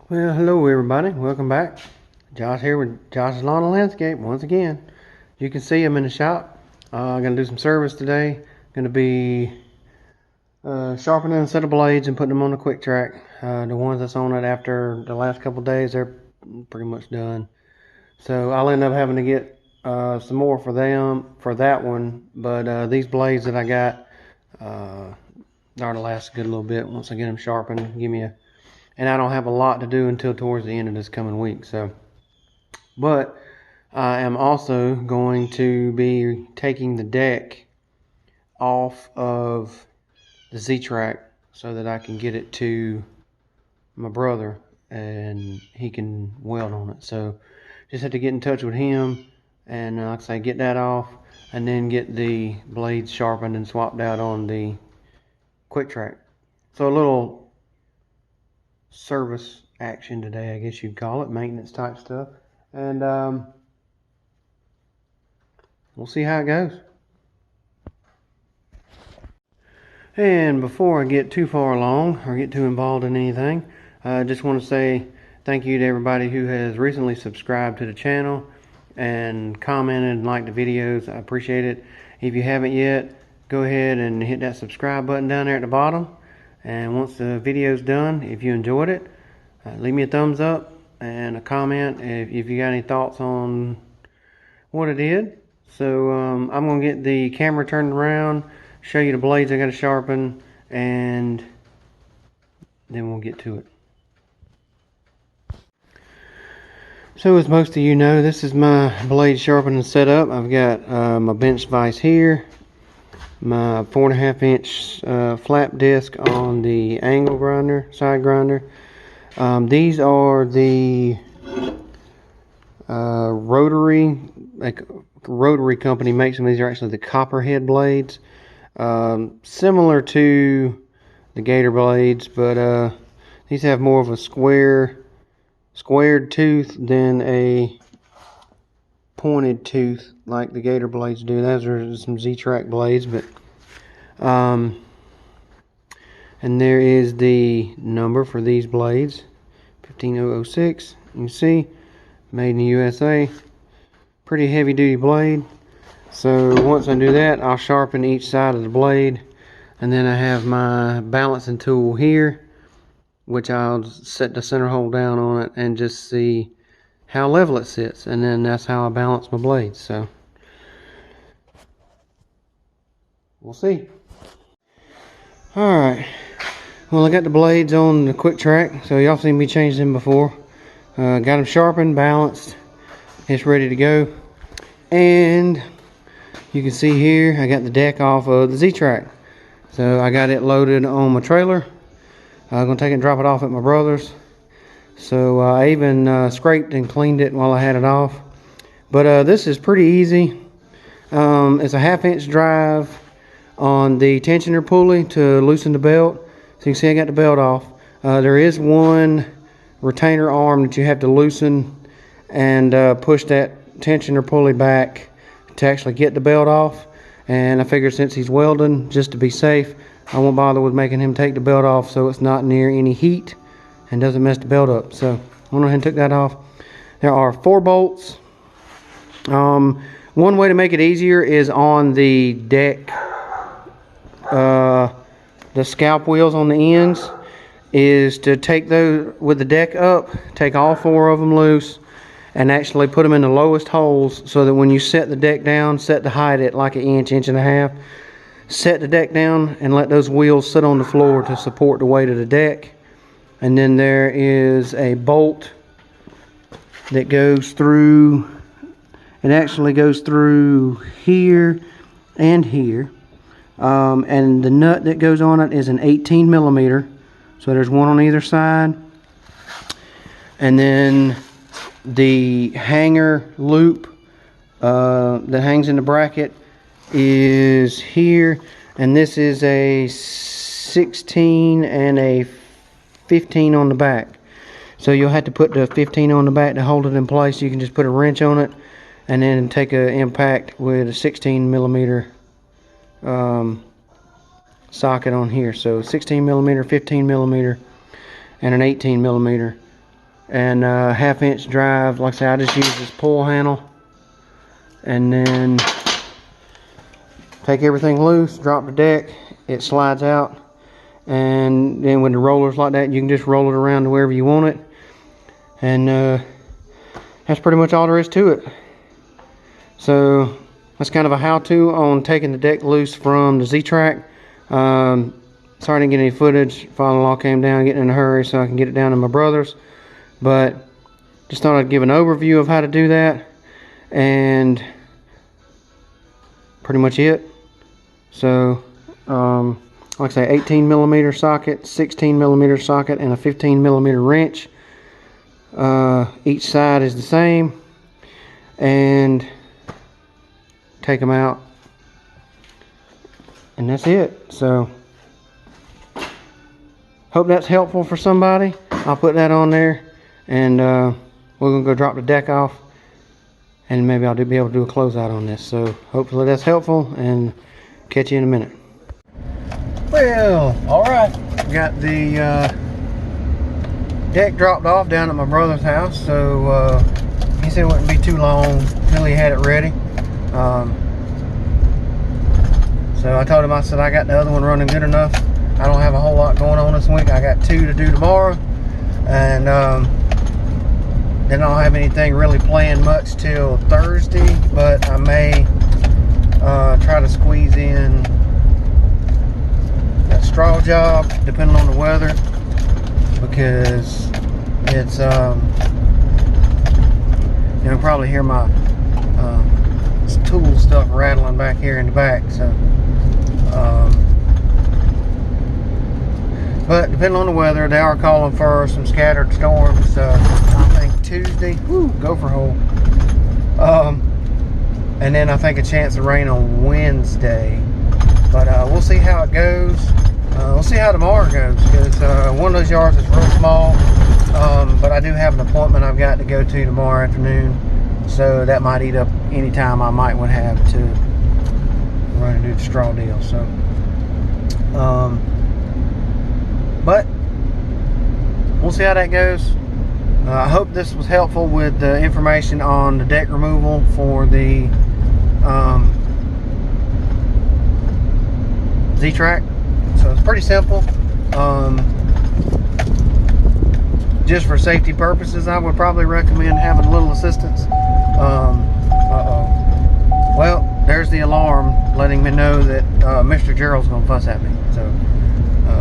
Well, hello everybody. Welcome back. Josh here with Josh's Lawn and Landscape once again. You can see I'm in the shop. I'm going to do some service today. Going to be sharpening a set of blades and putting them on the quick track. The ones that's on it after the last couple days, they're pretty much done. So I'll end up having to get some more for that one. But these blades that I got are to last a good little bit once I get them sharpened. And I don't have a lot to do until towards the end of this coming week. But I am also going to be taking the deck off of the Ztrak so that I can get it to my brother and he can weld on it. So just have to get in touch with him and like I say, get that off and then get the blades sharpened and swapped out on the quick track. So a little service action today, I guess you'd call it, maintenance type stuff, and we'll see how it goes. And before I get too far along or get too involved in anything, I just want to say thank you to everybody who has recently subscribed to the channel and commented and liked the videos. I appreciate it. If you haven't yet, go ahead and hit that subscribe button down there at the bottom. And once the video's done, if you enjoyed it, leave me a thumbs up and a comment if you got any thoughts on what I did. So I'm going to get the camera turned around, show you the blades I got to sharpen, and then we'll get to it. So as most of you know, this is my blade sharpening setup. I've got my bench vise here, my 4.5 inch flap disc on the angle grinder, side grinder. These are the rotary, like rotary company makes them. These are actually the copperhead blades, similar to the gator blades, but these have more of a squared tooth than a pointed tooth like the gator blades do. Those are some Ztrak blades, but and there is the number for these blades, 15006. You can see, made in the USA. Pretty heavy duty blade. So once I do that, I'll sharpen each side of the blade, and then I have my balancing tool here, which I'll set the center hole down on it and just see how level it sits, and then that's how I balance my blades. So we'll see. Alright, well, I got the blades on the quick track, so y'all seen me change them before. Got them sharpened, balanced, it's ready to go. And you can see here I got the deck off of the Ztrak, so I got it loaded on my trailer. I'm gonna take it and drop it off at my brother's. So I even scraped and cleaned it while I had it off. But this is pretty easy. It's a 1/2 inch drive on the tensioner pulley to loosen the belt. So you can see I got the belt off. There is one retainer arm that you have to loosen and push that tensioner pulley back to actually get the belt off. And I figured since he's welding, just to be safe, I won't bother with making him take the belt off so it's not near any heat and doesn't mess the belt up. So I went ahead and took that off. There are 4 bolts. One way to make it easier is on the deck, the scalp wheels on the ends, is to take those with the deck up, take all 4 of them loose and actually put them in the lowest holes, so that when you set the deck down, set the height at like 1 inch, 1.5 inches, set the deck down and let those wheels sit on the floor to support the weight of the deck. And then there is a bolt that goes through, it actually goes through here and here, and the nut that goes on it is an 18 millimeter, so there's one on either side. And then the hanger loop that hangs in the bracket is here, and this is a 16 and a 15 on the back. So you'll have to put the 15 on the back to hold it in place. You can just put a wrench on it and then take an impact with a 16 millimeter socket on here. So 16 millimeter, 15 millimeter, and an 18 millimeter and 1/2-inch drive. Like I said, I just use this pull handle, and then take everything loose, drop the deck, it slides out, and then with the rollers like that, you can just roll it around to wherever you want it. And that's pretty much all there is to it. So that's kind of a how-to on taking the deck loose from the Ztrak. Sorry I didn't get any footage. Father-in-law came down getting in a hurry so I can get it down to my brother's. But just thought I'd give an overview of how to do that. And pretty much it. So like I say, 18mm socket, 16mm socket, and a 15mm wrench. Each side is the same. And take them out, and that's it. So hope that's helpful for somebody. I'll put that on there, and we're gonna go drop the deck off, and maybe I'll be able to do a closeout on this. So hopefully that's helpful, and catch you in a minute. Well, all right, got the deck dropped off down at my brother's house. So he said it wouldn't be too long till he had it ready. So I told him, I said, I got the other one running good enough. I don't have a whole lot going on this week. I got 2 to do tomorrow, and then I don't have anything really planned much till Thursday, but I may try to squeeze in that straw job depending on the weather, because it's you know, probably hear my tool stuff rattling back here in the back. So but depending on the weather, they are calling for some scattered storms. I think Tuesday, gopher hole, and then I think a chance of rain on Wednesday. But we'll see how it goes. We'll see how tomorrow goes, because one of those yards is real small, but I do have an appointment I've got to go to tomorrow afternoon. So that might eat up any time I might would have to run and do the straw deal. So, but we'll see how that goes. I hope this was helpful with the information on the deck removal for the Ztrak. So it's pretty simple. Just for safety purposes, I would probably recommend having a little assistance. Well, there's the alarm letting me know that Mr. Gerald's gonna fuss at me. So,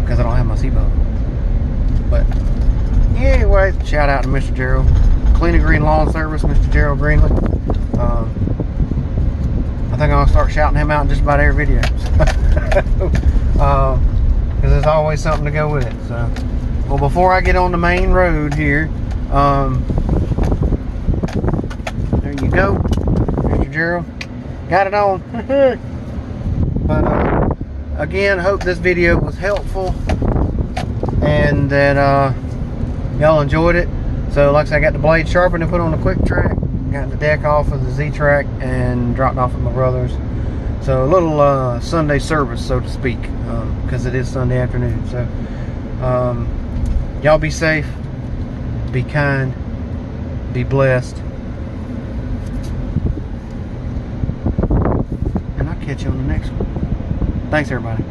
because I don't have my seatbelt. But anyway, shout out to Mr. Gerald, Clean and Green Lawn Service, Mr. Gerald Greenley. I think I'm gonna start shouting him out in just about every video, because there's always something to go with it. So. Well, before I get on the main road here, there you go, Mr. Gerald, got it on. But again, hope this video was helpful, and that y'all enjoyed it. So like I said, I got the blade sharpened and put on the quick track, got the deck off of the Ztrak and dropped off at my brother's. So a little Sunday service, so to speak, because it is Sunday afternoon. So y'all be safe, be kind, be blessed, and I'll catch you on the next one. Thanks, everybody.